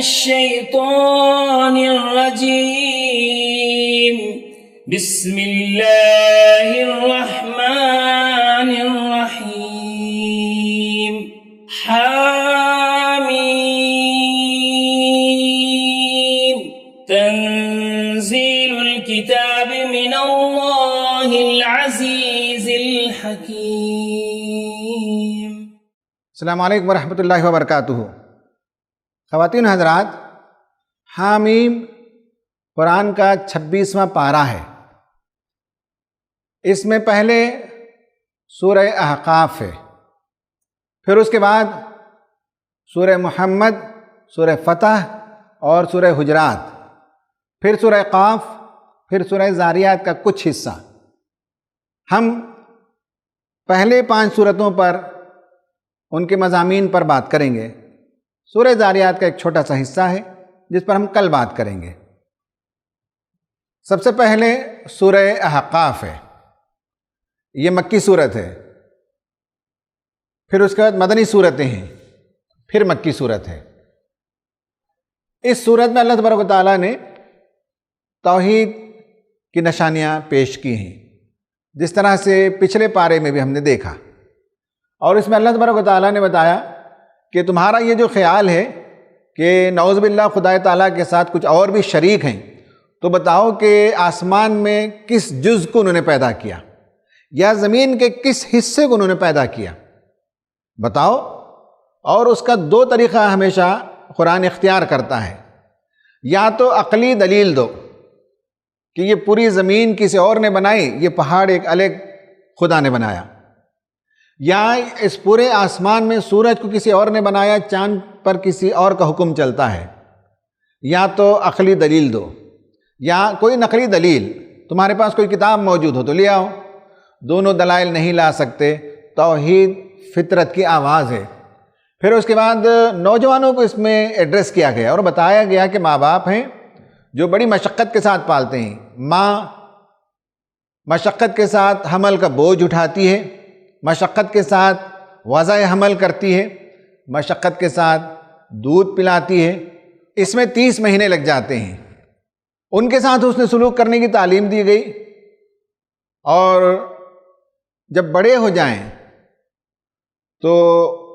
الشيطان الرجيم بسم الله الرحمن الرحيم حاميم تنزيل الكتاب من الله العزيز الحكيم۔ السلام علیکم ورحمۃ اللہ وبرکاتہ۔ خواتین حضرات، حامیم قرآن کا 26واں پارہ ہے۔ اس میں پہلے سورہ احقاف ہے، پھر اس کے بعد سورہ محمد، سورہ فتح اور سورہ حجرات، پھر سورہ قاف، پھر سورہ زاریات کا کچھ حصہ۔ ہم پہلے 5 سورتوں پر ان کے مضامین پر بات کریں گے۔ سورہ زاریات کا ایک چھوٹا سا حصہ ہے جس پر ہم کل بات کریں گے۔ سب سے پہلے سورہ احقاف ہے، یہ مکی صورت ہے، پھر اس کے بعد مدنی صورتیں ہیں، پھر مکی صورت ہے۔ اس صورت میں اللہ تبارک و تعالیٰ نے توحید کی نشانیاں پیش کی ہیں، جس طرح سے پچھلے پارے میں بھی ہم نے دیکھا، اور اس میں اللہ تبارک و تعالیٰ نے بتایا کہ تمہارا یہ جو خیال ہے کہ نعوذ باللہ خدا تعالیٰ کے ساتھ کچھ اور بھی شریک ہیں، تو بتاؤ کہ آسمان میں کس جز کو انہوں نے پیدا کیا، یا زمین کے کس حصے کو انہوں نے پیدا کیا، بتاؤ۔ اور اس کا 2 طریقہ ہمیشہ قرآن اختیار کرتا ہے، یا تو عقلی دلیل دو کہ یہ پوری زمین کسی اور نے بنائی، یہ پہاڑ ایک الگ خدا نے بنایا، یا اس پورے آسمان میں سورج کو کسی اور نے بنایا، چاند پر کسی اور کا حکم چلتا ہے، یا تو عقلی دلیل دو، یا کوئی نقلی دلیل، تمہارے پاس کوئی کتاب موجود ہو تو لے آؤ۔ دونوں دلائل نہیں لا سکتے۔ توحید فطرت کی آواز ہے۔ پھر اس کے بعد نوجوانوں کو اس میں ایڈریس کیا گیا اور بتایا گیا کہ ماں باپ ہیں جو بڑی مشقت کے ساتھ پالتے ہیں۔ ماں مشقت کے ساتھ حمل کا بوجھ اٹھاتی ہے، مشقت کے ساتھ وضع حمل کرتی ہے، مشقت کے ساتھ دودھ پلاتی ہے۔ اس میں 30 مہینے لگ جاتے ہیں۔ ان کے ساتھ حسن سلوک کرنے کی تعلیم دی گئی، اور جب بڑے ہو جائیں تو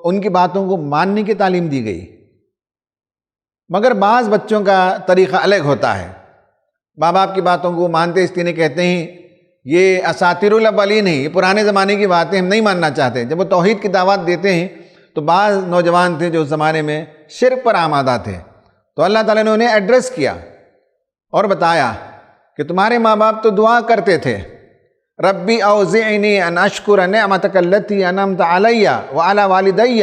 ان کی باتوں کو ماننے کی تعلیم دی گئی۔ مگر بعض بچوں کا طریقہ الگ ہوتا ہے، ماں باپ کی باتوں کو مانتے اس لیے کہتے ہیں یہ اساطیر الاولین ہیں، یہ پرانے زمانے کی باتیں ہم نہیں ماننا چاہتے۔ جب وہ توحید کی دعوت دیتے ہیں تو بعض نوجوان تھے جو اس زمانے میں شرک پر آمادہ تھے، تو اللہ تعالیٰ نے انہیں ایڈریس کیا اور بتایا کہ تمہارے ماں باپ تو دعا کرتے تھے، ربی اوزعنی ان اشکر نعمتک التی انعمت علی وعلی والدی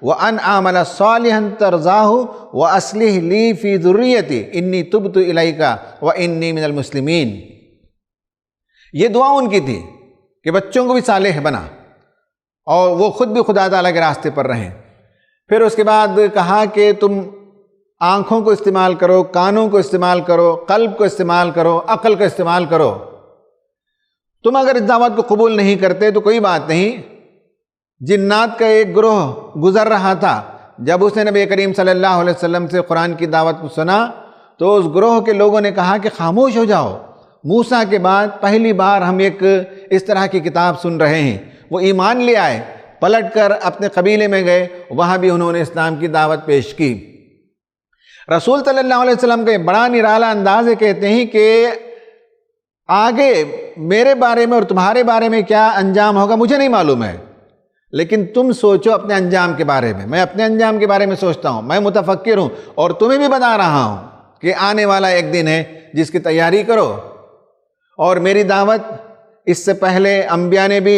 وان اعمل صالحا ترضاہ واصلح لی فی ذریتی انی تبت الیک وانی من المسلمین۔ یہ دعا ان کی تھی کہ بچوں کو بھی صالح بنا اور وہ خود بھی خدا تعالیٰ کے راستے پر رہیں۔ پھر اس کے بعد کہا کہ تم آنکھوں کو استعمال کرو، کانوں کو استعمال کرو، قلب کو استعمال کرو، عقل کو استعمال کرو۔ تم اگر اس دعوت کو قبول نہیں کرتے تو کوئی بات نہیں۔ جنات کا ایک گروہ گزر رہا تھا، جب اس نے نبی کریم صلی اللہ علیہ وسلم سے قرآن کی دعوت کو سنا تو اس گروہ کے لوگوں نے کہا کہ خاموش ہو جاؤ، موسیٰ کے بعد پہلی بار ہم ایک اس طرح کی کتاب سن رہے ہیں۔ وہ ایمان لے آئے، پلٹ کر اپنے قبیلے میں گئے، وہاں بھی انہوں نے اسلام کی دعوت پیش کی۔ رسول صلی اللہ علیہ وسلم کا یہ بڑا نرالا انداز ہے، کہتے ہیں کہ آگے میرے بارے میں اور تمہارے بارے میں کیا انجام ہوگا مجھے نہیں معلوم ہے، لیکن تم سوچو اپنے انجام کے بارے میں اپنے انجام کے بارے میں سوچتا ہوں، میں متفکر ہوں اور تمہیں بھی بتا رہا ہوں کہ آنے والا ایک دن ہے جس کی تیاری کرو۔ اور میری دعوت اس سے پہلے انبیاء نے بھی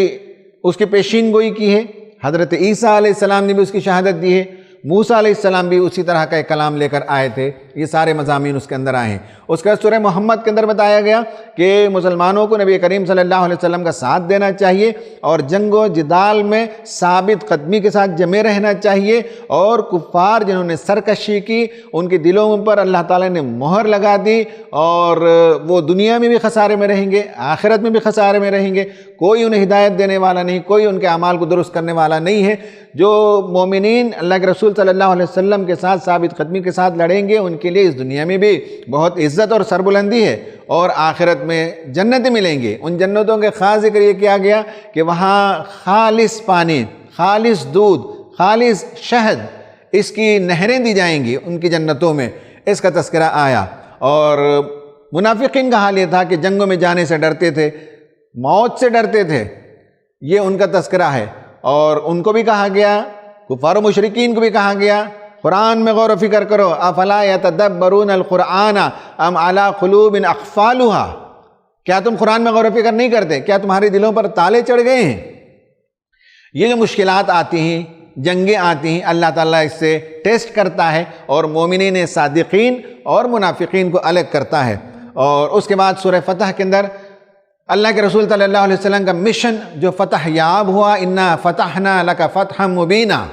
اس کی پیشین گوئی کی ہے، حضرت عیسیٰ علیہ السلام نے بھی اس کی شہادت دی ہے، موسیٰ علیہ السلام بھی اسی طرح کا ایک کلام لے کر آئے تھے، یہ سارے مضامین اس کے اندر آئے ہیں۔ اس کے بعد سورہ محمد کے اندر بتایا گیا کہ مسلمانوں کو نبی کریم صلی اللہ علیہ وسلم کا ساتھ دینا چاہیے اور جنگ و جدال میں ثابت قدمی کے ساتھ جمے رہنا چاہیے، اور کفار جنہوں نے سرکشی کی ان کے دلوں پر اللہ تعالیٰ نے مہر لگا دی، اور وہ دنیا میں بھی خسارے میں رہیں گے، آخرت میں بھی خسارے میں رہیں گے، کوئی انہیں ہدایت دینے والا نہیں، کوئی ان کے اعمال کو درست کرنے والا نہیں ہے۔ جو مومنین اللہ کے رسول صلی اللہ علیہ وسلم کے ساتھ ثابت قدمی کے ساتھ لڑیں گے ان کے لیے اس دنیا میں بھی بہت عزت اور سربلندی ہے، اور آخرت میں جنتیں ملیں گے۔ ان جنتوں کے خاص ذکر یہ کیا گیا کہ وہاں خالص پانی، خالص دودھ، خالص شہد، اس کی نہریں دی جائیں گی ان کی جنتوں میں، اس کا تذکرہ آیا۔ اور منافقین کا حال یہ تھا کہ جنگوں میں جانے سے ڈرتے تھے، موت سے ڈرتے تھے، یہ ان کا تذکرہ ہے۔ اور ان کو بھی کہا گیا، کفار و مشرکین کو بھی کہا گیا، قرآن میں غور و فکر کرو، افلا یتدبرون القرآن ام علی قلوب اقفالها، کیا تم قرآن میں غور و فکر نہیں کرتے؟ کیا تمہارے دلوں پر تالے چڑھ گئے ہیں؟ یہ جو مشکلات آتی ہیں، جنگیں آتی ہیں، اللہ تعالیٰ اس سے ٹیسٹ کرتا ہے اور مومنین صادقین اور منافقین کو الگ کرتا ہے۔ اور اس کے بعد سورہ فتح کے اندر اللہ کے رسول صلی اللہ علیہ وسلم کا مشن جو فتح یاب ہوا، انا فتحنا لک فتحا مبینا،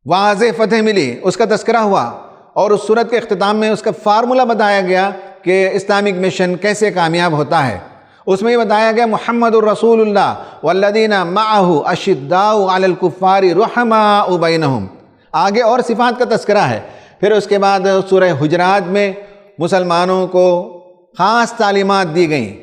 واضح فتح ملی، اس کا تذکرہ ہوا۔ اور اس سورت کے اختتام میں اس کا فارمولہ بتایا گیا کہ اسلامک مشن کیسے کامیاب ہوتا ہے۔ اس میں یہ بتایا گیا محمد الرسول اللہ والذین معہ اشداء علی الکفار رحماء بینہم، آگے اور صفات کا تذکرہ ہے۔ پھر اس کے بعد سورہ حجرات میں مسلمانوں کو خاص تعلیمات دی گئیں،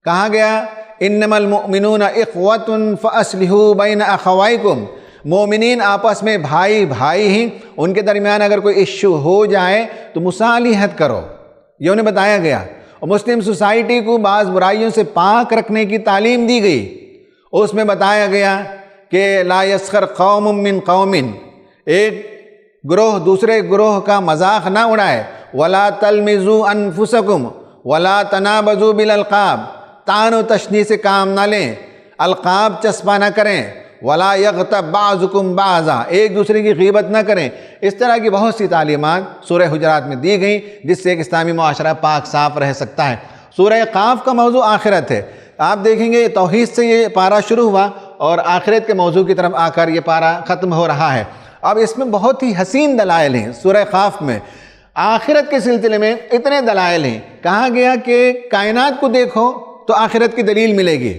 کہا گیا انما المؤمنون اخوۃ فاصلحوا بین اخویکم، مومنین آپس میں بھائی بھائی ہیں، ان کے درمیان اگر کوئی ایشو ہو جائے تو مصالحت کرو، یہ انہیں بتایا گیا۔ اور مسلم سوسائٹی کو بعض برائیوں سے پاک رکھنے کی تعلیم دی گئی، اس میں بتایا گیا کہ لا یسخر قوم من قوم، ایک گروہ دوسرے گروہ کا مذاق نہ اڑائے، ولا تلمزوا انفسکم ولا تنابزوا بالالقاب، طعن و تشنیع سے کام نہ لیں، القاب چسپا نہ کریں، ولا یغتب بعضکم بعضا، ایک دوسرے کی غیبت نہ کریں۔ اس طرح کی بہت سی تعلیمات سورہ حجرات میں دی گئیں جس سے ایک اسلامی معاشرہ پاک صاف رہ سکتا ہے۔ سورہ قاف کا موضوع آخرت ہے، آپ دیکھیں گے توحید سے یہ پارہ شروع ہوا اور آخرت کے موضوع کی طرف آ کر یہ پارہ ختم ہو رہا ہے۔ اب اس میں بہت ہی حسین دلائل ہیں، سورہ قاف میں آخرت کے سلسلے میں اتنے دلائل ہیں۔ کہا گیا کہ کائنات کو دیکھو تو آخرت کی دلیل ملے گی،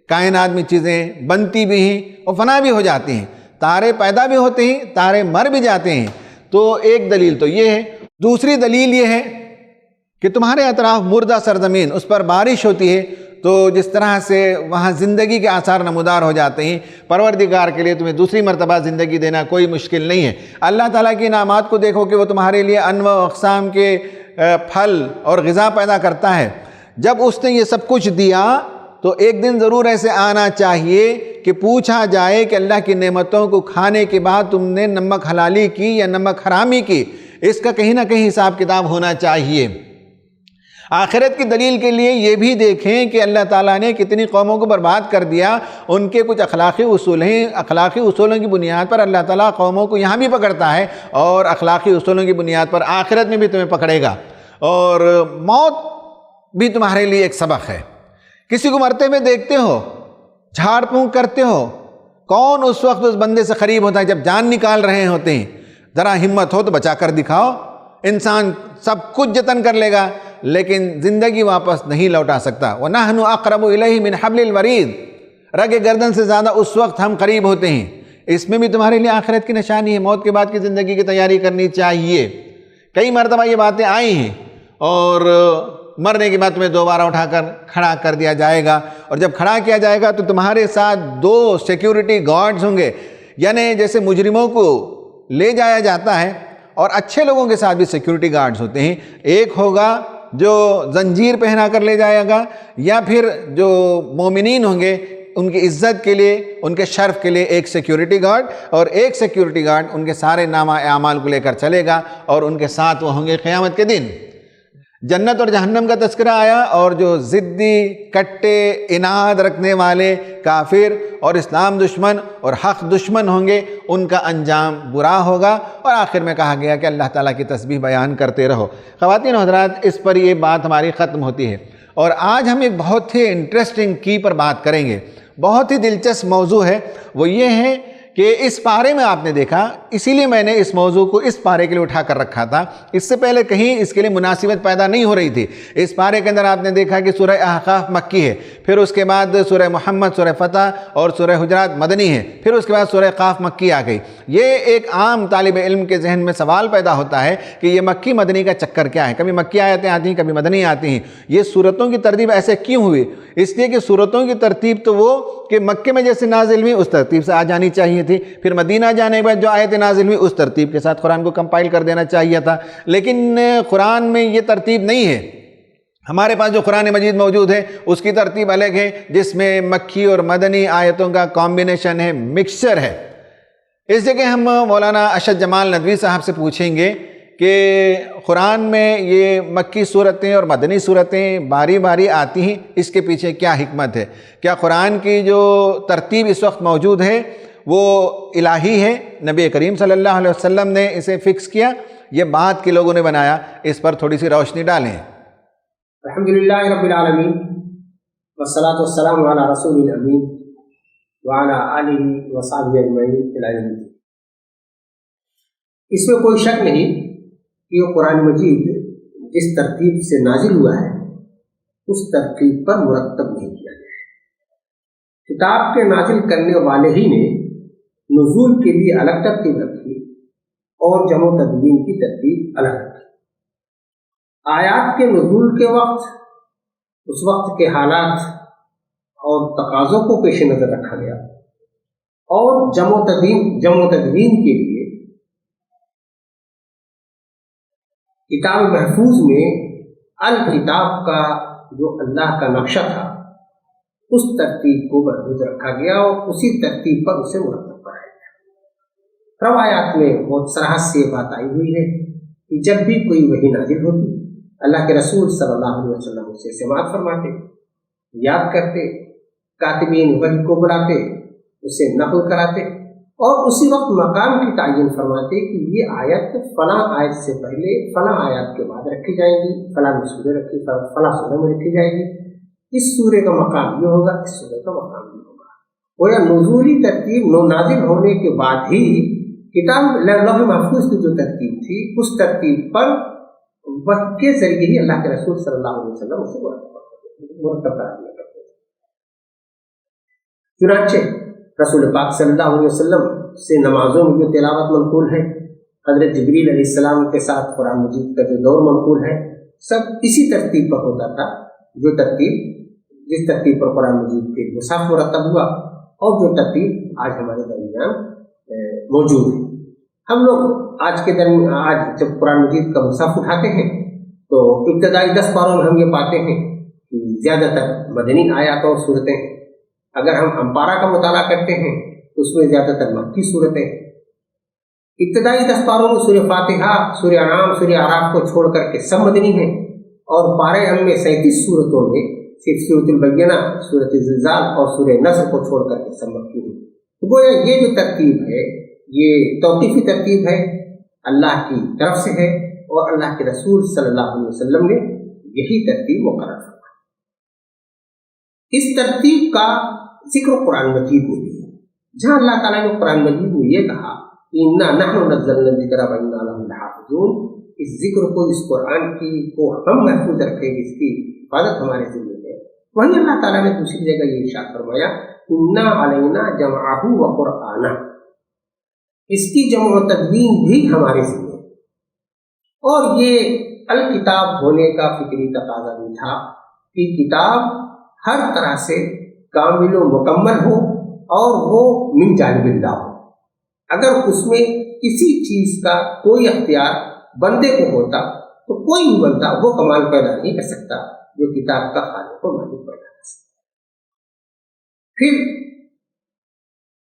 کائنات میں چیزیں بنتی بھی ہیں اور فنا بھی ہو جاتی ہیں، تارے پیدا بھی ہوتے ہیں، تارے مر بھی جاتے ہیں، تو ایک دلیل تو یہ ہے۔ دوسری دلیل یہ ہے کہ تمہارے اطراف مردہ سرزمین، اس پر بارش ہوتی ہے تو جس طرح سے وہاں زندگی کے آثار نمودار ہو جاتے ہیں، پروردگار کے لیے تمہیں دوسری مرتبہ زندگی دینا کوئی مشکل نہیں ہے۔ اللہ تعالیٰ کی انعامات کو دیکھو کہ وہ تمہارے لیے انواع و اقسام کے پھل اور غذا پیدا کرتا ہے۔ جب اس نے یہ سب کچھ دیا تو ایک دن ضرور ایسے آنا چاہیے کہ پوچھا جائے کہ اللہ کی نعمتوں کو کھانے کے بعد تم نے نمک حلالی کی یا نمک حرامی کی، اس کا کہیں نہ کہیں حساب کتاب ہونا چاہیے۔ آخرت کی دلیل کے لیے یہ بھی دیکھیں کہ اللہ تعالیٰ نے کتنی قوموں کو برباد کر دیا، ان کے کچھ اخلاقی اصول ہیں، اخلاقی اصولوں کی بنیاد پر اللہ تعالیٰ قوموں کو یہاں بھی پکڑتا ہے اور اخلاقی اصولوں کی بنیاد پر آخرت میں بھی تمہیں پکڑے گا۔ اور موت بھی تمہارے لیے ایک سبق ہے۔ کسی کو مرتے ہوئے دیکھتے ہو، جھاڑ پھونک کرتے ہو، کون اس وقت اس بندے سے قریب ہوتا ہے جب جان نکال رہے ہوتے ہیں؟ ذرا ہمت ہو تو بچا کر دکھاؤ۔ انسان سب کچھ جتن کر لے گا لیکن زندگی واپس نہیں لوٹا سکتا۔ وَنَحْنُ أَقْرَبُ إِلَيْهِ مِنْ حَبْلِ الْوَرِيدِ، رگ گردن سے زیادہ اس وقت ہم قریب ہوتے ہیں۔ اس میں بھی تمہارے لیے آخرت کی نشانی ہے، موت کے بعد کی زندگی کی تیاری کرنی چاہیے۔ کئی مرتبہ یہ باتیں آئی ہیں، اور مرنے کے بعد تمہیں دوبارہ اٹھا کر کھڑا کر دیا جائے گا، اور جب کھڑا کیا جائے گا تو تمہارے ساتھ 2 سیکیورٹی گارڈز ہوں گے، یعنی جیسے مجرموں کو لے جایا جاتا ہے اور اچھے لوگوں کے ساتھ بھی سیکیورٹی گارڈز ہوتے ہیں، ایک ہوگا جو زنجیر پہنا کر لے جائے گا، یا پھر جو مومنین ہوں گے ان کی عزت کے لیے، ان کے شرف کے لیے ایک سیکیورٹی گارڈ، اور ایک سیکیورٹی گارڈ ان کے سارے نامہ اعمال کو لے کر چلے گا اور ان کے ساتھ وہ ہوں گے قیامت کے دن۔ جنت اور جہنم کا تذکرہ آیا، اور جو ضدی، کٹے، اناد رکھنے والے کافر اور اسلام دشمن اور حق دشمن ہوں گے ان کا انجام برا ہوگا، اور آخر میں کہا گیا کہ اللہ تعالیٰ کی تسبیح بیان کرتے رہو۔ خواتین و حضرات، اس پر یہ بات ہماری ختم ہوتی ہے، اور آج ہم ایک بہت ہی انٹرسٹنگ کی پر بات کریں گے، بہت ہی دلچسپ موضوع ہے۔ وہ یہ ہے کہ اس پارے میں آپ نے دیکھا، اسی لیے میں نے اس موضوع کو اس پارے کے لیے اٹھا کر رکھا تھا، اس سے پہلے کہیں اس کے لیے مناسبت پیدا نہیں ہو رہی تھی۔ اس پارے کے اندر آپ نے دیکھا کہ سورہ احقاف مکی ہے، پھر اس کے بعد سورہ محمد، سورہ فتح اور سورہ حجرات مدنی ہے، پھر اس کے بعد سورہ قاف مکی آ گئی۔ یہ ایک عام طالب علم کے ذہن میں سوال پیدا ہوتا ہے کہ یہ مکی مدنی کا چکر کیا ہے؟ کبھی مکی آیتیں آتی ہیں، کبھی مدنی آتی ہیں، یہ صورتوں کی ترتیب ایسے کیوں ہوئی؟ اس لیے کہ صورتوں کی ترتیب تو وہ کہ مکے میں جیسے نازل ہوئی اس ترتیب سے آ جانی چاہیے تھی، پھر مدینہ جانے کے بعد جو آیتیں نازل ہوئی اس ترتیب کے ساتھ قرآن کو کمپائل کر دینا چاہیے تھا، لیکن قرآن میں یہ ترتیب نہیں ہے۔ ہمارے پاس جو قرآن مجید موجود ہے اس کی ترتیب الگ ہے، جس میں مکی اور مدنی آیتوں کا کمبینیشن ہے، مکسچر ہے۔ اس جگہ ہم مولانا ارشد جمال ندوی صاحب سے پوچھیں گے کہ قرآن میں یہ مکی صورتیں اور مدنی صورتیں باری باری آتی ہیں، اس کے پیچھے کیا حکمت ہے؟ کیا قرآن کی جو ترتیب اس وقت موجود ہے وہ الہی ہے، نبی کریم صلی اللہ علیہ وسلم نے اسے فکس کیا، یہ بعد کے لوگوں نے بنایا؟ اس پر تھوڑی سی روشنی ڈالیں۔ الحمدللہ رب العالمین والصلاة والسلام علی رسول الامین وعلی آلہ وصحبہ اجمعین الی یوم الدین۔ اس میں کوئی شک نہیں کہ یہ قرآن مجید جس ترتیب سے نازل ہوا ہے اس ترتیب پر مرتب نہیں کیا گیا ہے۔ کتاب کے نازل کرنے والے ہی نے نزول کے لیے الگ ترتیب رکھی اور جمع و تدوین کی ترتیب الگ رکھی۔ آیات کے نزول کے وقت اس وقت کے حالات اور تقاضوں کو پیش نظر رکھا گیا، اور جمع و تدوین کے لیے کتاب محفوظ میں الکتاب کا جو اللہ کا نقشہ تھا اس ترتیب کو محفوظ رکھا گیا اور اسی ترتیب پر اسے مرتب کرایا گیا۔ روایات میں بہت صراحت سے یہ بات آئی ہوئی ہے کہ جب بھی کوئی وحی نازل ہوتی اللہ کے رسول صلی اللہ علیہ وسلم اسے سماعت فرماتے، یاد کرتے، کاتبین وحی کو بلاتے، اسے نقل کراتے اور اسی وقت مقام کی تعین فرماتے کہ یہ آیت فلاں آیت سے پہلے فلاں آیات کے بعد رکھی جائے گی، فلاں سورہ میں رکھی جائے گی، اس سورے کا مقام یہ ہوگا، اس سورے کا مقام یہ ہوگا۔ گویا نزولی ترتیب نازل ہونے کے بعد ہی کتاب لوح محفوظ کی جو ترتیب تھی اس ترتیب پر وقت کے ذریعے ہی اللہ کے رسول صلی اللہ علیہ وسلم اسے مرتب کرا دیا کرتے تھے۔ چنانچہ رسول پاک صلی اللہ علیہ وسلم سے نمازوں میں جو تلاوت منقول ہے، حضرت جبریل علیہ السلام کے ساتھ قرآن مجید کا جو دور منقول ہے، سب اسی ترتیب پر ہوتا تھا، جس ترتیب پر قرآن مجید کے مصحف مرتب ہوا اور جو ترتیب آج ہمارے درمیان موجود ہے۔ ہم لوگ آج جب قرآن مجید کا مصحف اٹھاتے ہیں تو ابتدائی 10 پاروں میں ہم یہ پاتے ہیں کہ زیادہ تر مدنی آیات اور صورتیں ہیں۔ اگر ہم امپارہ کا مطالعہ کرتے ہیں تو اس میں زیادہ تر مکی صورتیں ہیں۔ ابتدائی 10 پاروں میں سورہ فاتحہ، سورہ انعام، سورہ اعراف کو چھوڑ کر کے سب مدنی ہیں، اور پارے ہم میں 37 صورتوں میں صرف سورۃ البینہ، سورۃ الزلزال اور سورہ نصر کو چھوڑ کر کے سب مکی ہیں۔ تو گویا یہ جو ترتیب ہے یہ توقیفی ترتیب ہے، اللہ کی طرف سے ہے، اور اللہ کے رسول صلی اللہ علیہ وسلم نے یہی ترتیب مقرر فرمائی۔ اس ترتیب کا ذکر قرآن مجید میں بھی ہے، جہاں اللہ تعالیٰ نے قرآن مجید میں یہ کہا اِنَّا نَحْنُ نَزَّلْنَا الذِّكْرَ وَإِنَّا لَهُ لَحَافِظُونَ، اس ذکر کو، اس قرآن کی کو ہم محفوظ رکھیں گے، اس کی حفاظت ہمارے ذمہ ہے۔ وہیں اللہ تعالیٰ نے دوسری جگہ یہ ارشاد فرمایا اِنَّا عَلَيْنَا جَمْعَهُ وَقُرْآنَهُ، اس کی جمع و تدوین بھی ہمارے ذمہ ہے۔ اور یہ الکتاب ہونے کا فکری تقاضا بھی تھا کہ کتاب ہر طرح سے کامل و مکمل ہو اور وہ من جانب اللہ ہو۔ اگر اس میں کسی چیز کا کوئی اختیار بندے کو ہوتا تو کوئی بھی بندہ وہ کمال پیدا نہیں کر سکتا جو کتاب کا خالق و مالک پیدا کر سکتا۔ پھر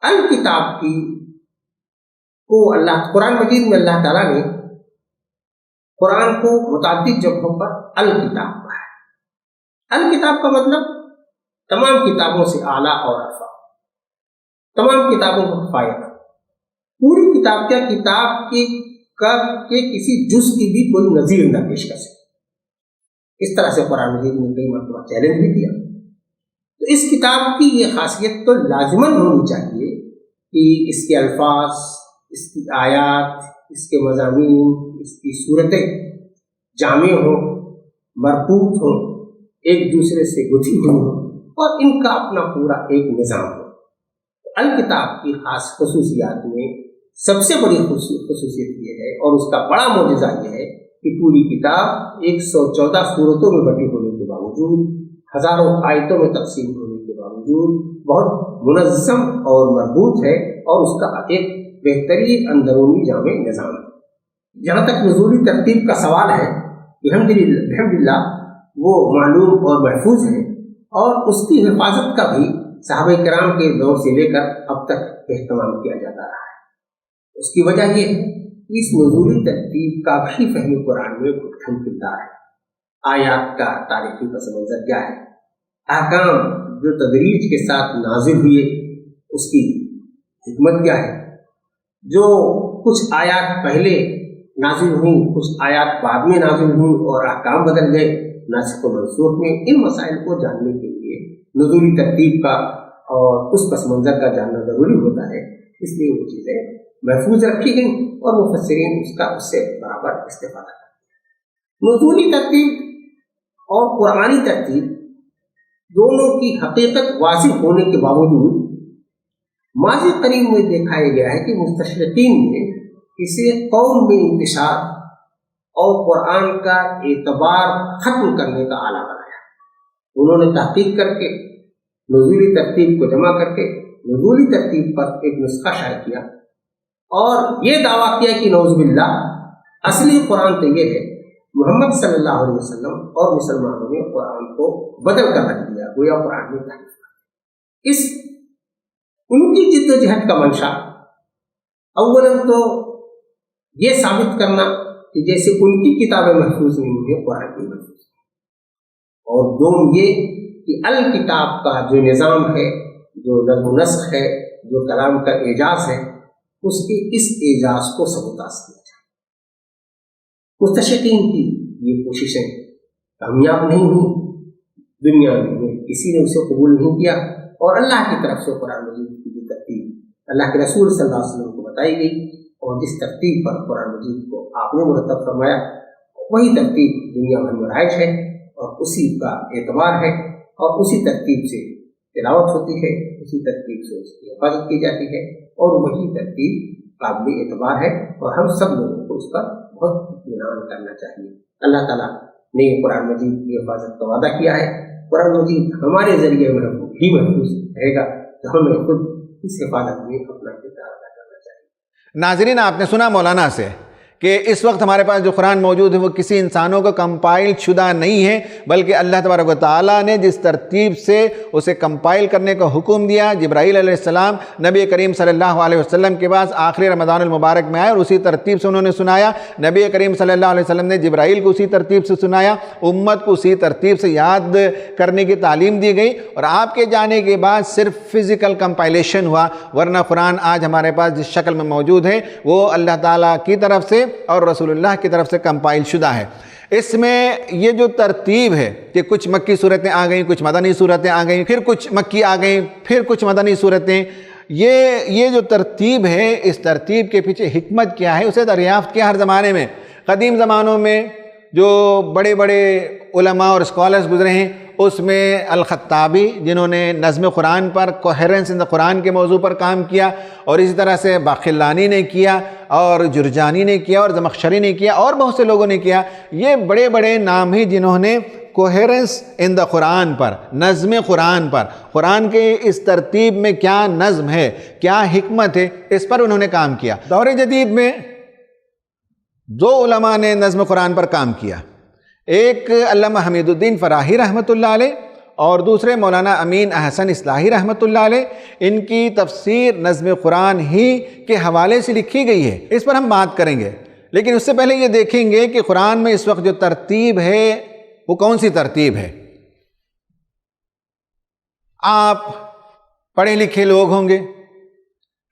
الکتاب کی کو قرآن مجید میں اللہ تعالیٰ نے قرآن کو متعدد جگہوں پر الکتاب کہا ہے۔ الکتاب کا مطلب تمام کتابوں سے اعلیٰ اور ارفع، تمام کتابوں کا فائدہ، پوری کتاب کیا کتاب کے کسی جز کی بھی کوئی نظیر نہ پیش کر سکے۔ اس طرح سے قرآن مجید نے کئی مرتبہ چیلنج بھی دیا۔ تو اس کتاب کی یہ خاصیت تو لازماً ہونی چاہیے کہ اس کے الفاظ، اس کی آیات، اس کے مضامین، اس کی صورتیں جامع ہوں، مربوط ہوں، ایک دوسرے سے گتھی ہوئی ہوں، اور ان کا اپنا پورا ایک نظام ہو۔ الکتاب کی خاص خصوصیات میں سب سے بڑی خصوصیت یہ ہے اور اس کا بڑا معجزہ یہ ہے کہ پوری کتاب 114 صورتوں میں بٹی ہونے کے باوجود، ہزاروں آیتوں میں تقسیم ہونے کے باوجود بہت منظم اور مربوط ہے، اور اس کا ایک بہترین اندرونی جامع نظام ہے۔ جہاں تک نزولی ترتیب کا سوال ہے، الحمدللہ وہ معلوم اور محفوظ ہے، اور اس کی حفاظت کا بھی صحابہ کرام کے دور سے لے کر اب تک اہتمام کیا جاتا رہا ہے۔ اس کی وجہ یہ ہے کہ اس نزولی ترتیب کا بھی فہم قرآن میں اہم کردار ہے۔ آیات کا تاریخی پس منظر کیا ہے، احکام جو تدریج کے ساتھ نازل ہوئے اس کی حکمت کیا ہے، جو کچھ آیات پہلے نازل ہوئیں، کچھ آیات بعد میں نازل ہوئیں اور احکام بدل گئے ناسخ و منسوخ میں، ان مسائل کو جاننے کے لیے نزولی ترتیب کا اور اس پس منظر کا جاننا ضروری ہوتا ہے۔ اس لیے وہ چیزیں محفوظ رکھی گئیں اور مفسرین اس سے برابر استفادہ کرتے ہیں۔ نزولی ترتیب اور قرآنی ترتیب دونوں کی حقیقت واضح ہونے کے باوجود ماضی قریب میں دیکھا گیا ہے کہ مستشرقین نے اسے قوم میں انتشار اور قرآن کا اعتبار ختم کرنے کا آلہ بنایا۔ انہوں نے تحقیق کر کے نزولی ترتیب کو جمع کر کے نزولی ترتیب پر ایک نسخہ شائع کیا اور یہ دعویٰ کیا کہ نعوذ باللہ اصلی قرآن تو یہ ہے، محمد صلی اللہ علیہ وسلم اور مسلمانوں نے قرآن کو بدل کر رکھ دیا، گویا قرآن میں تحریف۔ اس ان کی جد و جہد کا منشا اولاً تو یہ ثابت کرنا کہ جیسے ان کی کتابیں محفوظ نہیں ہیں، قرآن بھی محفوظ ہے، اور دوم یہ کہ الکتاب کا جو نظام ہے، جو نظم و نسق ہے، جو کلام کا اعجاز ہے، اس کے اس اعجاز کو سبوتاز کیا جائے۔ مستشرقین کی یہ کوششیں کامیاب نہیں ہوئی، دنیا میں کسی نے اسے قبول نہیں کیا، اور اللہ کی طرف سے قرآن مجید کی جو ترتیب اللہ کے رسول صلی اللہ علیہ وسلم کو بتائی گئی اور جس ترتیب پر قرآن مجید کو آپ نے مرتب فرمایا، وہی ترتیب دنیا بھر میں رائج ہے اور اسی کا اعتبار ہے، اور اسی ترتیب سے تلاوت ہوتی ہے، اسی ترتیب سے اس کی حفاظت کی جاتی ہے، اور وہی ترتیب قابل اعتبار ہے، اور ہم سب لوگوں کو اس پر بہت اطمینان کرنا چاہیے۔ اللہ تعالیٰ نے یہ قرآن مجید کی حفاظت کا وعدہ کیا ہے۔ قرآن مجید ہمارے ذریعے ہی محفوظ رہے گا، تو ہمیں خود اس حفاظت میں اپنا کردار ادا کرنا چاہیے۔ ناظرین، آپ نے سنا مولانا سے کہ اس وقت ہمارے پاس جو قرآن موجود ہے وہ کسی انسانوں کو کمپائل شدہ نہیں ہے، بلکہ اللہ تبارک و تعالیٰ نے جس ترتیب سے اسے کمپائل کرنے کا حکم دیا، جبرائیل علیہ السلام نبی کریم صلی اللہ علیہ وسلم کے پاس آخری رمضان المبارک میں آئے اور اسی ترتیب سے انہوں نے سنایا۔ نبی کریم صلی اللہ علیہ وسلم نے جبرائیل کو اسی ترتیب سے سنایا، امت کو اسی ترتیب سے یاد کرنے کی تعلیم دی گئی، اور آپ کے جانے کے بعد صرف فزیکل کمپائلیشن ہوا، ورنہ قرآن آج ہمارے پاس جس شکل میں موجود ہے وہ اللہ تعالیٰ کی طرف سے اور رسول اللہ کی طرف سے کمپائل شدہ ہے۔ اس میں یہ جو ترتیب ہے کہ کچھ مکی صورتیں آ گئیں، کچھ مدنی صورتیں آ گئیں، پھر کچھ مکی آ گئیں، پھر کچھ مدنی صورتیں، یہ جو ترتیب ہے، اس ترتیب کے پیچھے حکمت کیا ہے، اسے دریافت کیا ہر زمانے میں۔ قدیم زمانوں میں جو بڑے بڑے علماء اور اسکالرز گزرے ہیں، اس میں الخطابی جنہوں نے نظم قرآن پر، کوہیرنس ان دا قرآن کے موضوع پر کام کیا، اور اسی طرح سے باقلانی نے کیا، اور جرجانی نے کیا، اور زمخشری نے کیا، اور بہت سے لوگوں نے کیا۔ یہ بڑے بڑے نام ہیں جنہوں نے کوہیرنس ان دا قرآن پر، نظم قرآن پر، قرآن کے اس ترتیب میں کیا نظم ہے، کیا حکمت ہے، اس پر انہوں نے کام کیا۔ دور جدید میں دو علماء نے نظم قرآن پر کام کیا، ایک علامہ حمید الدین فراہی رحمۃ اللہ علیہ، اور دوسرے مولانا امین احسن اصلاحی رحمۃ اللہ علیہ۔ ان کی تفسیر نظم قرآن ہی کے حوالے سے لکھی گئی ہے، اس پر ہم بات کریں گے، لیکن اس سے پہلے یہ دیکھیں گے کہ قرآن میں اس وقت جو ترتیب ہے وہ کون سی ترتیب ہے۔ آپ پڑھے لکھے لوگ ہوں گے،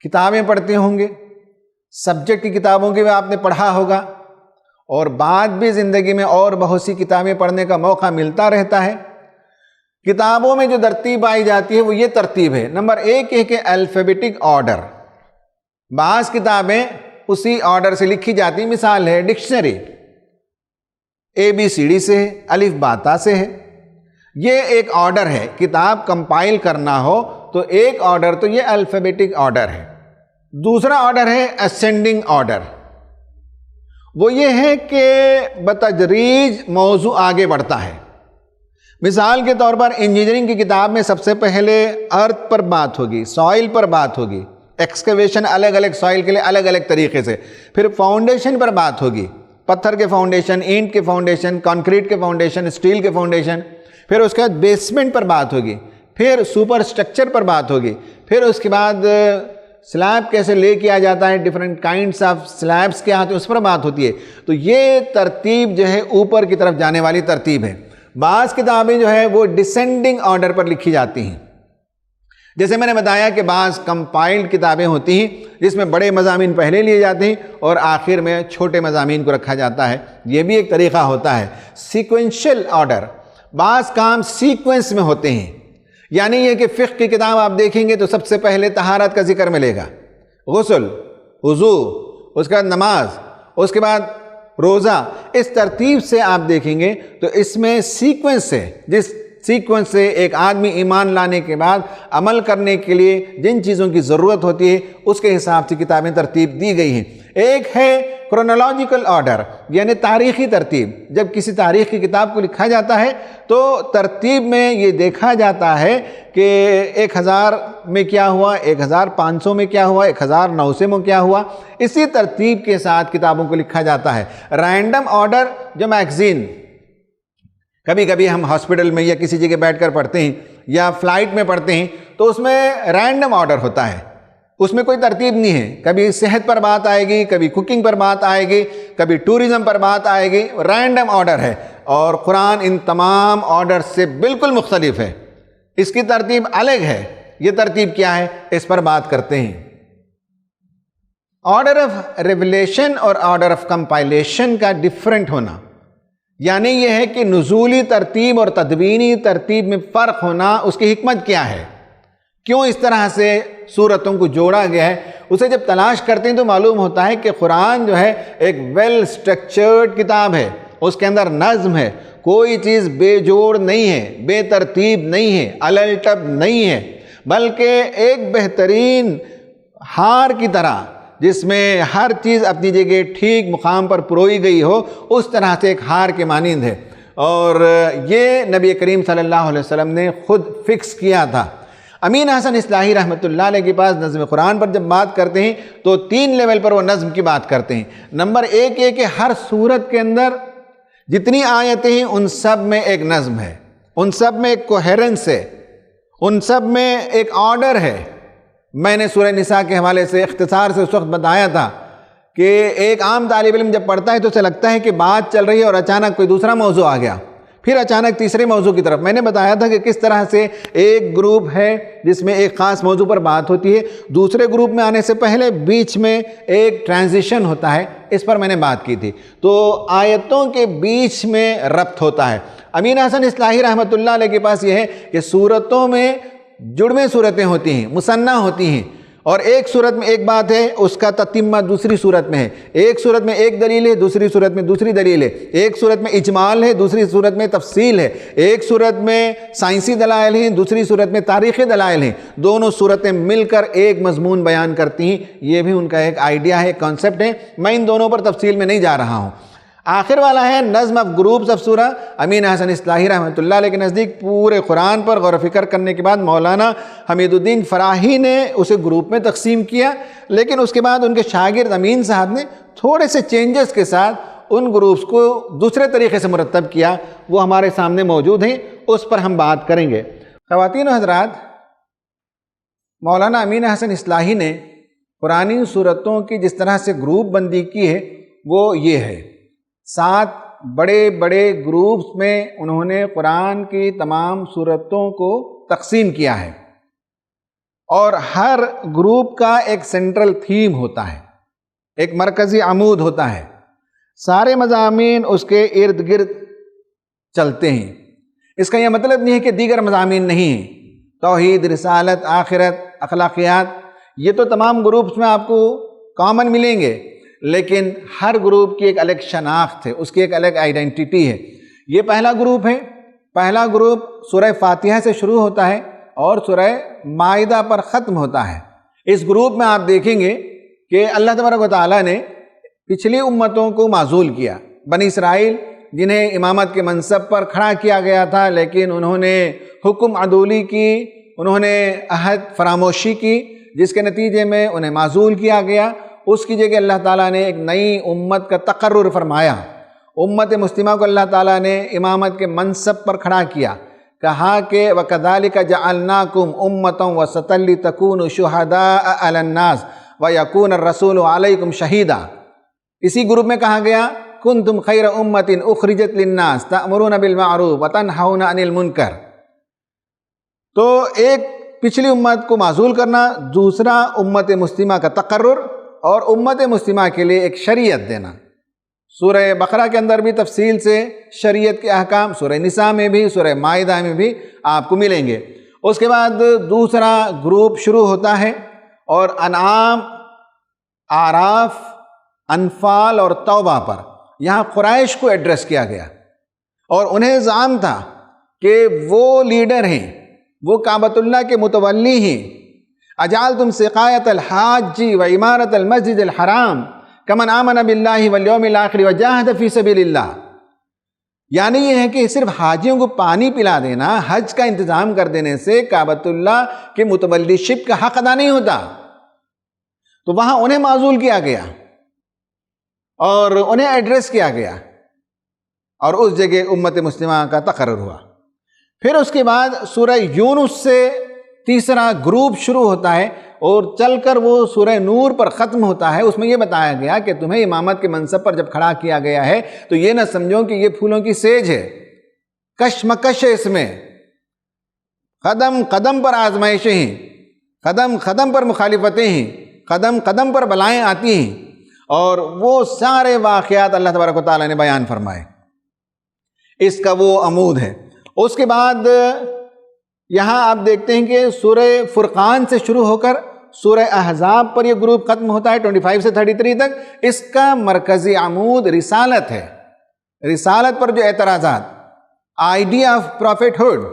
کتابیں پڑھتے ہوں گے، سبجیکٹ کی کتابوں کے بھی آپ نے پڑھا ہوگا، اور بعد بھی زندگی میں اور بہت سی کتابیں پڑھنے کا موقع ملتا رہتا ہے۔ کتابوں میں جو ترتیب آئی جاتی ہے وہ یہ ترتیب ہے۔ نمبر ایک ہے کہ الفابیٹک آرڈر، بعض کتابیں اسی آرڈر سے لکھی جاتی ہیں، مثال ہے ڈکشنری ABCD سے ہے، الف با تا سے ہے، یہ ایک آرڈر ہے۔ کتاب کمپائل کرنا ہو تو ایک آرڈر تو یہ الفابیٹک آرڈر ہے، دوسرا آرڈر ہے اسینڈنگ آرڈر. وہ یہ ہے کہ بتدریج موضوع آگے بڑھتا ہے. مثال کے طور پر انجینئرنگ کی کتاب میں سب سے پہلے ارتھ پر بات ہوگی، سوائل پر بات ہوگی، ایکسکیویشن الگ الگ سوائل کے لیے الگ الگ طریقے سے. پھر فاؤنڈیشن پر بات ہوگی، پتھر کے فاؤنڈیشن، اینٹ کے فاؤنڈیشن، کانکریٹ کے فاؤنڈیشن، اسٹیل کے فاؤنڈیشن. پھر اس کے بعد بیسمنٹ پر بات ہوگی، پھر سپر اسٹرکچر پر بات ہوگی، پھر اس کے بعد سلیب کیسے لے کیا جاتا ہے، ڈفرینٹ کائنڈس آف سلیبس کیا ہوتے ہیں، اس پر بات ہوتی ہے. تو یہ ترتیب جو ہے اوپر کی طرف جانے والی ترتیب ہے. بعض کتابیں جو ہے وہ ڈسینڈنگ آرڈر پر لکھی جاتی ہیں. جیسے میں نے بتایا کہ بعض کمپائلڈ کتابیں ہوتی ہیں جس میں بڑے مضامین پہلے لیے جاتے ہیں اور آخر میں چھوٹے مضامین کو رکھا جاتا ہے. یہ بھی ایک طریقہ ہوتا ہے. سیکوینشل آرڈر، بعض کام سیکوینس میں ہوتے ہیں. یعنی یہ کہ فقہ کی کتاب آپ دیکھیں گے تو سب سے پہلے طہارت کا ذکر ملے گا، غسل، وضو، اس کے بعد نماز، اس کے بعد روزہ. اس ترتیب سے آپ دیکھیں گے تو اس میں سیکوینس سے، جس سیکوینس سے ایک آدمی ایمان لانے کے بعد عمل کرنے کے لیے جن چیزوں کی ضرورت ہوتی ہے اس کے حساب سے کتابیں ترتیب دی گئی ہیں. ایک ہے کرونالوجیکل آرڈر، یعنی تاریخی ترتیب. جب کسی تاریخ کی کتاب کو لکھا جاتا ہے تو ترتیب میں یہ دیکھا جاتا ہے کہ 1000 میں کیا ہوا، 1500 میں کیا ہوا، 1900 میں کیا ہوا. اسی ترتیب کے ساتھ کتابوں کو لکھا جاتا ہے. رینڈم آرڈر جو میگزین، کبھی کبھی ہم ہاسپٹل میں یا کسی جگہ بیٹھ کر پڑھتے ہیں یا فلائٹ میں پڑھتے ہیں تو اس میں رینڈم آرڈر ہوتا ہے، اس میں کوئی ترتیب نہیں ہے. کبھی صحت پر بات آئے گی، کبھی کوکنگ پر بات آئے گی، کبھی ٹورزم پر بات آئے گی. رینڈم آرڈر ہے. اور قرآن ان تمام آرڈر سے بالکل مختلف ہے. اس کی ترتیب الگ ہے. یہ ترتیب کیا ہے اس پر بات کرتے ہیں. آرڈر آف ریویلیشن اور آرڈر آف کمپائلیشن کا ڈفرینٹ ہونا، یعنی یہ ہے کہ نزولی ترتیب اور تدوینی ترتیب میں فرق ہونا. اس کی حکمت کیا ہے، کیوں اس طرح سے سورتوں کو جوڑا گیا ہے. اسے جب تلاش کرتے ہیں تو معلوم ہوتا ہے کہ قرآن جو ہے ایک ویل اسٹرکچرڈ کتاب ہے. اس کے اندر نظم ہے، کوئی چیز بے جوڑ نہیں ہے، بے ترتیب نہیں ہے، الٹب نہیں ہے، بلکہ ایک بہترین ہار کی طرح جس میں ہر چیز اپنی جگہ ٹھیک مقام پر پروئی گئی ہو، اس طرح سے ایک ہار کے مانند ہے. اور یہ نبی کریم صلی اللہ علیہ وسلم نے خود فکس کیا تھا. امین حسن اصلاحی رحمۃ اللہ علیہ کے پاس نظم قرآن پر جب بات کرتے ہیں تو 3 لیول پر وہ نظم کی بات کرتے ہیں. نمبر 1 یہ کہ ہر سورت کے اندر جتنی آیتیں ہیں ان سب میں ایک نظم ہے، ان سب میں ایک کوہیرنس ہے، ان سب میں ایک آرڈر ہے. میں نے سورہ نساء کے حوالے سے اختصار سے اس وقت بتایا تھا کہ ایک عام طالب علم جب پڑھتا ہے تو اسے لگتا ہے کہ بات چل رہی ہے اور اچانک کوئی دوسرا موضوع آ گیا، پھر اچانک تیسرے موضوع کی طرف. میں نے بتایا تھا کہ کس طرح سے ایک گروپ ہے جس میں ایک خاص موضوع پر بات ہوتی ہے، دوسرے گروپ میں آنے سے پہلے بیچ میں ایک ٹرانزیشن ہوتا ہے. اس پر میں نے بات کی تھی. تو آیتوں کے بیچ میں ربط ہوتا ہے. امین حسن اصلاحی رحمۃ اللہ علیہ کے پاس یہ ہے کہ سورتوں میں جڑویں صورتیں ہوتی ہیں، مثنیٰ ہوتی ہیں، اور ایک صورت میں ایک بات ہے اس کا تتمہ دوسری صورت میں ہے. ایک صورت میں ایک دلیل ہے، دوسری صورت میں دوسری دلیل ہے. ایک صورت میں اجمال ہے، دوسری صورت میں تفصیل ہے. ایک صورت میں سائنسی دلائل ہیں، دوسری صورت میں تاریخی دلائل ہیں. دونوں صورتیں مل کر ایک مضمون بیان کرتی ہیں. یہ بھی ان کا ایک آئیڈیا ہے، ایک کانسیپٹ ہے. میں ان دونوں پر تفصیل میں نہیں جا رہا ہوں. آخر والا ہے نظم آف گروپس آف سورہ. امین حسن اصلاحی رحمۃ اللہ علیہ کے نزدیک پورے قرآن پر غور و فکر کرنے کے بعد مولانا حمید الدین فراہی نے اسے گروپ میں تقسیم کیا، لیکن اس کے بعد ان کے شاگرد امین صاحب نے تھوڑے سے چینجز کے ساتھ ان گروپس کو دوسرے طریقے سے مرتب کیا. وہ ہمارے سامنے موجود ہیں، اس پر ہم بات کریں گے. خواتین و حضرات، مولانا امین حسن اصلاحی نے قرآنی صورتوں کی جس طرح سے گروپ بندی کی ہے وہ یہ ہے. 7 بڑے بڑے گروپس میں انہوں نے قرآن کی تمام صورتوں کو تقسیم کیا ہے، اور ہر گروپ کا ایک سینٹرل تھیم ہوتا ہے، ایک مرکزی عمود ہوتا ہے. سارے مضامین اس کے ارد گرد چلتے ہیں. اس کا یہ مطلب نہیں ہے کہ دیگر مضامین نہیں ہیں. توحید، رسالت، آخرت، اخلاقیات، یہ تو تمام گروپس میں آپ کو کامن ملیں گے، لیکن ہر گروپ کی ایک الگ شناخت ہے، اس کی ایک الگ آئیڈینٹی ہے. یہ پہلا گروپ ہے. پہلا گروپ سورہ فاتحہ سے شروع ہوتا ہے اور سورہ مائدہ پر ختم ہوتا ہے. اس گروپ میں آپ دیکھیں گے کہ اللہ تبارک و تعالیٰ نے پچھلی امتوں کو معزول کیا. بنی اسرائیل جنہیں امامت کے منصب پر کھڑا کیا گیا تھا، لیکن انہوں نے حکم عدولی کی، انہوں نے عہد فراموشی کی، جس کے نتیجے میں انہیں معزول کیا گیا. اس کی جگہ اللہ تعالیٰ نے ایک نئی امت کا تقرر فرمایا. امت مسلمہ کو اللہ تعالیٰ نے امامت کے منصب پر کھڑا کیا. کہا کہ وَكَذَلِكَ جَعَلْنَاكُمْ أُمَّةً وَسَطًا لِتَكُونُوا شُهَدَاءَ عَلَى النَّاسِ وَيَكُونَ الرَّسُولُ عَلَيْكُمْ شَهِيدًا. اسی گروپ میں کہا گیا كُنْتُمْ خَيْرَ أُمَّةٍ أُخْرِجَتْ لِلنَّاسِ تَأْمُرُونَ بِالْمَعْرُوفِ وَتَنْهَوْنَ عَنِ الْمُنكَرِ. تو ایک پچھلی امت کو معزول کرنا، دوسرا امت مسلمہ کا تقرر، اور امت مسلمہ کے لیے ایک شریعت دینا. سورہ بقرہ کے اندر بھی تفصیل سے شریعت کے احکام، سورہ نساء میں بھی، سورہ مائدہ میں بھی آپ کو ملیں گے. اس کے بعد دوسرا گروپ شروع ہوتا ہے، اور انعام، اعراف، انفال اور توبہ پر یہاں قریش کو ایڈریس کیا گیا، اور انہیں الزام تھا کہ وہ لیڈر ہیں، وہ کعبۃ اللہ کے متولی ہیں. اجعلتم سقایۃ الحاج و عمارت المسجد الحرام کمن آمن باللہ والیوم الآخر وجاہد فی سبیل اللہ. یعنی یہ ہے کہ صرف حاجیوں کو پانی پلا دینا، حج کا انتظام کر دینے سے کعبۃ اللہ کے متولی شپ کا حق ادا نہیں ہوتا. تو وہاں انہیں معزول کیا گیا اور انہیں ایڈریس کیا گیا، اور اس جگہ امت مسلمہ کا تقرر ہوا. پھر اس کے بعد سورہ یونس سے تیسرا گروپ شروع ہوتا ہے، اور چل کر وہ سورہ نور پر ختم ہوتا ہے. اس میں یہ بتایا گیا کہ تمہیں امامت کے منصب پر جب کھڑا کیا گیا ہے تو یہ نہ سمجھو کہ یہ پھولوں کی سیج ہے، کشمکش ہے اس میں، قدم قدم پر آزمائشیں ہیں، قدم قدم پر مخالفتیں ہیں، قدم قدم پر بلائیں آتی ہیں، اور وہ سارے واقعات اللہ تبارک و تعالیٰ نے بیان فرمائے. اس کا وہ عمود ہے. اس کے بعد یہاں آپ دیکھتے ہیں کہ سورہ فرقان سے شروع ہو کر سورہ احزاب پر یہ گروپ ختم ہوتا ہے 25 سے 33 تک. اس کا مرکزی عمود رسالت ہے. رسالت پر جو اعتراضات، آئیڈیا آف پروفیٹ ہوڈ،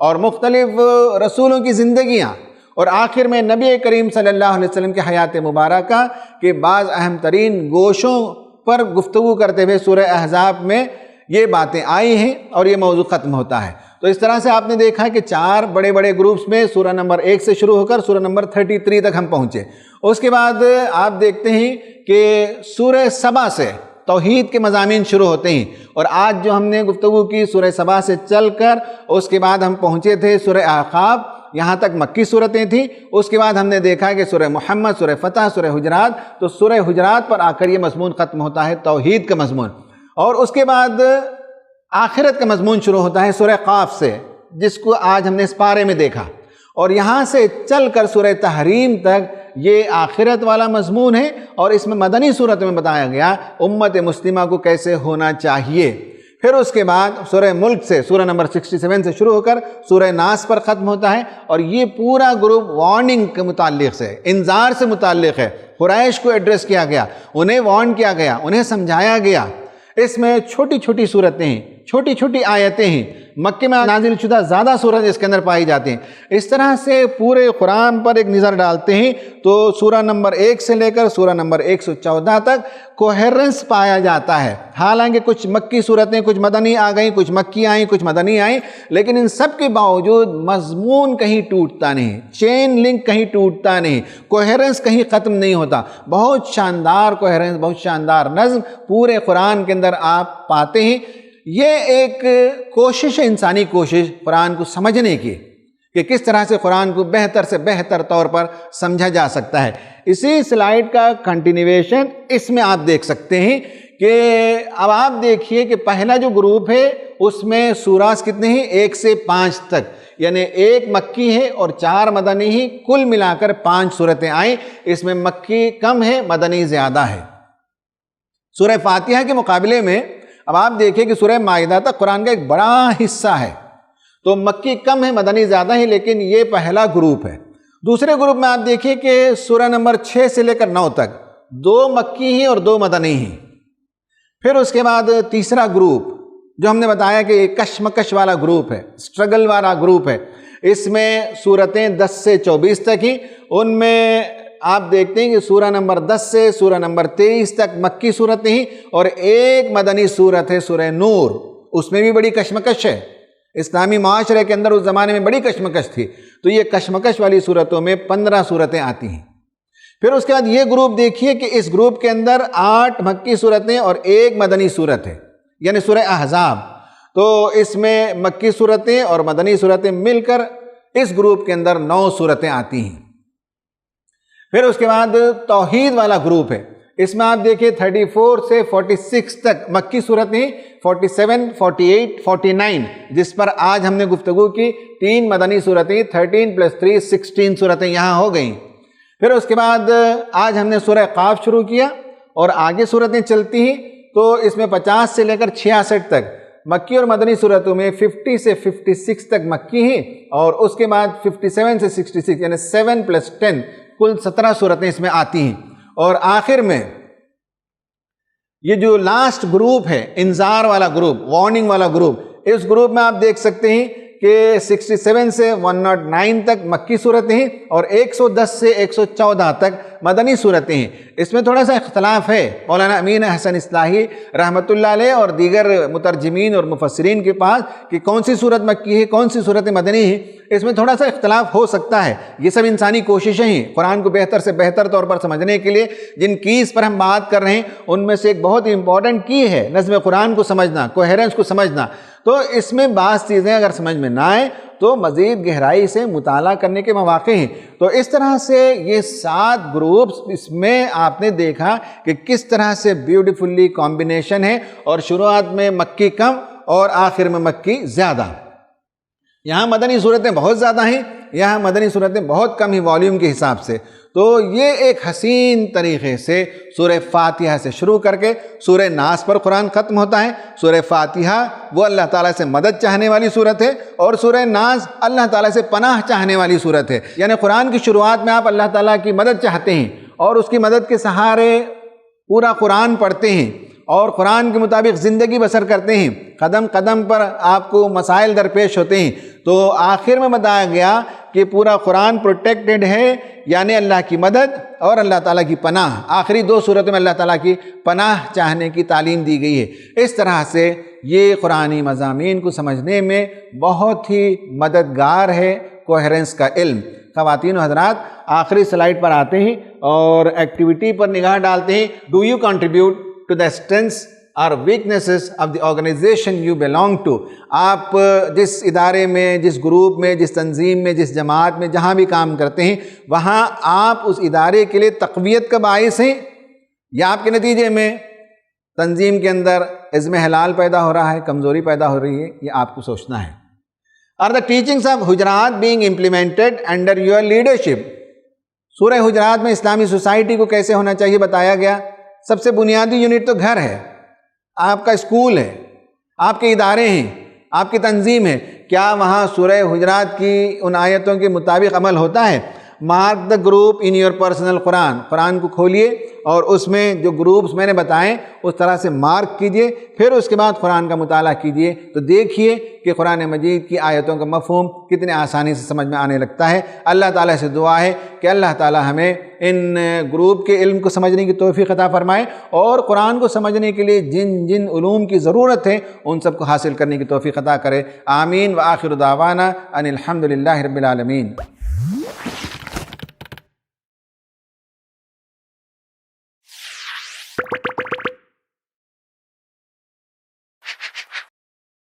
اور مختلف رسولوں کی زندگیاں، اور آخر میں نبی کریم صلی اللہ علیہ وسلم کی حیات مبارکہ کے بعض اہم ترین گوشوں پر گفتگو کرتے ہوئے سورہ احزاب میں یہ باتیں آئی ہیں، اور یہ موضوع ختم ہوتا ہے. تو اس طرح سے آپ نے دیکھا کہ 4 بڑے بڑے گروپس میں سورہ نمبر 1 سے شروع ہو کر سورہ نمبر 33 تک ہم پہنچے. اس کے بعد آپ دیکھتے ہیں کہ سورہ سبا سے توحید کے مضامین شروع ہوتے ہیں، اور آج جو ہم نے گفتگو کی سورہ سبا سے چل کر اس کے بعد ہم پہنچے تھے سورہ احقاف. یہاں تک مکی صورتیں تھیں. اس کے بعد ہم نے دیکھا کہ سورہ محمد، سورہ فتح، سورہ حجرات. تو سورہ حجرات پر آ کر یہ مضمون ختم ہوتا ہے، توحید کا مضمون. اور اس کے بعد آخرت کا مضمون شروع ہوتا ہے سورہ قاف سے، جس کو آج ہم نے اس پارے میں دیکھا. اور یہاں سے چل کر سورہ تحریم تک یہ آخرت والا مضمون ہے، اور اس میں مدنی صورت میں بتایا گیا امت مسلمہ کو کیسے ہونا چاہیے. پھر اس کے بعد سورہ ملک سے سورہ نمبر 67 سے شروع ہو کر سورہ ناس پر ختم ہوتا ہے. اور یہ پورا گروپ وارننگ کے متعلق سے، انذار سے متعلق ہے. قریش کو ایڈریس کیا گیا، انہیں وارن کیا گیا، انہیں سمجھایا گیا. اس میں چھوٹی چھوٹی صورتیں ہیں، چھوٹی چھوٹی آیتیں ہیں. مکے میں نازل شدہ زیادہ صورت اس کے اندر پائی جاتی ہیں. اس طرح سے پورے قرآن پر ایک نظر ڈالتے ہیں تو سورہ نمبر 1 سے لے کر سورہ نمبر 114 تک کوہیرنس پایا جاتا ہے. حالانکہ کچھ مکی صورتیں، کچھ مدنی آ گئیں، کچھ مکی آئیں، کچھ مدنی آئیں، لیکن ان سب کے باوجود مضمون کہیں ٹوٹتا نہیں، چین لنک کہیں ٹوٹتا نہیں، کوہیرنس کہیں ختم نہیں ہوتا. بہت شاندار کوہیرنس، بہت شاندار نظم پورے قرآن کے اندر آپ پاتے ہیں. یہ ایک کوشش ہے، انسانی کوشش قرآن کو سمجھنے کی، کہ کس طرح سے قرآن کو بہتر سے بہتر طور پر سمجھا جا سکتا ہے. اسی سلائیڈ کا کنٹینیویشن اس میں آپ دیکھ سکتے ہیں کہ اب آپ دیکھیے کہ پہلا جو گروپ ہے اس میں سوراز کتنے ہیں؟ 1 سے 5 تک، یعنی 1 مکی ہے اور 4 مدنی ہی، کل ملا کر 5 صورتیں آئیں. اس میں مکی کم ہے، مدنی زیادہ ہے. سورہ فاتحہ کے مقابلے میں اب آپ دیکھیں کہ سورہ مائدہ تک قرآن کا ایک بڑا حصہ ہے، تو مکی کم ہے، مدنی زیادہ ہے، لیکن یہ پہلا گروپ ہے. دوسرے گروپ میں آپ دیکھیں کہ سورہ نمبر 6 سے لے کر 9 تک 2 مکی ہیں اور 2 مدنی ہیں. پھر اس کے بعد تیسرا گروپ جو ہم نے بتایا کہ یہ کشمکش والا گروپ ہے، اسٹرگل والا گروپ ہے. اس میں صورتیں 10 سے 24 تک ہی، ان میں آپ دیکھتے ہیں کہ سورہ نمبر 10 سے سورہ نمبر 23 تک مکی صورتیں ہیں، اور ایک مدنی صورت ہے سورہ نور، اس میں بھی بڑی کشمکش ہے، اسلامی معاشرے کے اندر اس زمانے میں بڑی کشمکش تھی، تو یہ کشمکش والی صورتوں میں 15 صورتیں آتی ہیں۔ پھر اس کے بعد یہ گروپ دیکھیے کہ اس گروپ کے اندر 8 مکی صورتیں اور ایک مدنی صورت ہے، یعنی سورہ احزاب، تو اس میں مکی صورتیں اور مدنی صورتیں مل کر اس گروپ کے اندر 9 صورتیں آتی ہیں۔ پھر اس کے بعد توحید والا گروپ ہے، اس میں آپ دیکھیں 34 سے 46 تک مکی صورتیں، 47، 48، 49 جس پر آج ہم نے گفتگو کی، 3 مدنی صورتیں، 13 + 3 16 صورتیں یہاں ہو گئیں۔ پھر اس کے بعد آج ہم نے سورہ قاف شروع کیا اور آگے صورتیں چلتی ہیں، تو اس میں 50 سے لے کر 66 تک مکی اور مدنی صورتوں میں 50 سے 56 تک مکی ہیں، اور اس کے بعد 57 سے 66 یعنی 7 + 10 کل 17 صورتیں اس میں آتی ہیں۔ اور آخر میں یہ جو لاسٹ گروپ ہے، انذار والا گروپ، وارننگ والا گروپ، اس گروپ میں آپ دیکھ سکتے ہیں کہ 67 سے 109 تک مکی صورتیں ہیں اور 110 سے 114 تک مدنی صورتیں ہیں۔ اس میں تھوڑا سا اختلاف ہے مولانا امین احسن اصلاحی رحمۃ اللہ علیہ اور دیگر مترجمین اور مفسرین کے پاس کہ کون سی صورت مکی ہے، کون سی صورت مدنی ہے، اس میں تھوڑا سا اختلاف ہو سکتا ہے۔ یہ سب انسانی کوششیں ہیں قرآن کو بہتر سے بہتر طور پر سمجھنے کے لیے، جن کیز پر ہم بات کر رہے ہیں ان میں سے ایک بہت امپورٹنٹ کی ہے نظم قرآن کو سمجھنا، کوہیرنس کو سمجھنا۔ تو اس میں بعض چیزیں اگر سمجھ میں نہ آئیں تو مزید گہرائی سے مطالعہ کرنے کے مواقع ہیں۔ تو اس طرح سے یہ 7 گروپس، اس میں آپ نے دیکھا کہ کس طرح سے بیوٹیفلی کمبینیشن ہے، اور شروعات میں مکی کم اور آخر میں مکی زیادہ۔ یہاں مدنی صورتیں بہت زیادہ ہیں، یہاں مدنی صورتیں بہت کم ہی والیوم کے حساب سے۔ تو یہ ایک حسین طریقے سے سورہ فاتحہ سے شروع کر کے سورہ ناس پر قرآن ختم ہوتا ہے۔ سورہ فاتحہ وہ اللہ تعالیٰ سے مدد چاہنے والی صورت ہے، اور سورہ ناس اللہ تعالیٰ سے پناہ چاہنے والی صورت ہے۔ یعنی قرآن کی شروعات میں آپ اللہ تعالیٰ کی مدد چاہتے ہیں اور اس کی مدد کے سہارے پورا قرآن پڑھتے ہیں اور قرآن کے مطابق زندگی بسر کرتے ہیں، قدم قدم پر آپ کو مسائل درپیش ہوتے ہیں۔ تو آخر میں بتایا گیا کہ پورا قرآن پروٹیکٹڈ ہے، یعنی اللہ کی مدد اور اللہ تعالیٰ کی پناہ۔ آخری 2 صورتوں میں اللہ تعالیٰ کی پناہ چاہنے کی تعلیم دی گئی ہے۔ اس طرح سے یہ قرآنی مضامین کو سمجھنے میں بہت ہی مددگار ہے کوہیرنس کا علم۔ خواتین و حضرات، آخری سلائیڈ پر آتے ہیں اور ایکٹیویٹی پر نگاہ ڈالتے ہیں۔ Do you contribute to the strengths اور weaknesses of the organisation you belong to? آپ جس ادارے میں، جس گروپ میں، جس تنظیم میں، جس جماعت میں، جہاں بھی کام کرتے ہیں، وہاں آپ اس ادارے کے لیے تقویت کا باعث ہیں، یا آپ کے نتیجے میں تنظیم کے اندر عزم حلال پیدا ہو رہا ہے، کمزوری پیدا ہو رہی ہے؟ یہ آپ کو سوچنا ہے۔ Are the teachings of Hujurat being implemented under your leadership؟ سورہ حجرات میں اسلامی سوسائٹی کو کیسے ہونا چاہیے بتایا گیا۔ سب سے بنیادی یونٹ تو گھر ہے، آپ کا اسکول ہے، آپ کے ادارے ہیں، آپ کی تنظیم ہے۔ کیا وہاں سورہ حجرات کی ان آیتوں کے مطابق عمل ہوتا ہے؟ Mark the group in your personal Quran, Quran کو کھولیے اور اس میں جو گروپس میں نے بتائیں اس طرح سے مارک کیجئے، پھر اس کے بعد قرآن کا مطالعہ کیجئے، تو دیکھیے کہ قرآن مجید کی آیتوں کا مفہوم کتنے آسانی سے سمجھ میں آنے لگتا ہے۔ اللہ تعالیٰ سے دعا ہے کہ اللہ تعالیٰ ہمیں ان گروپ کے علم کو سمجھنے کی توفیق عطا فرمائے، اور قرآن کو سمجھنے کے لیے جن جن علوم کی ضرورت ہے ان سب کو حاصل کرنے کی توفیق عطا کرے۔ آمین۔ وآخر دعوانا ان الحمد للہ رب العالمین۔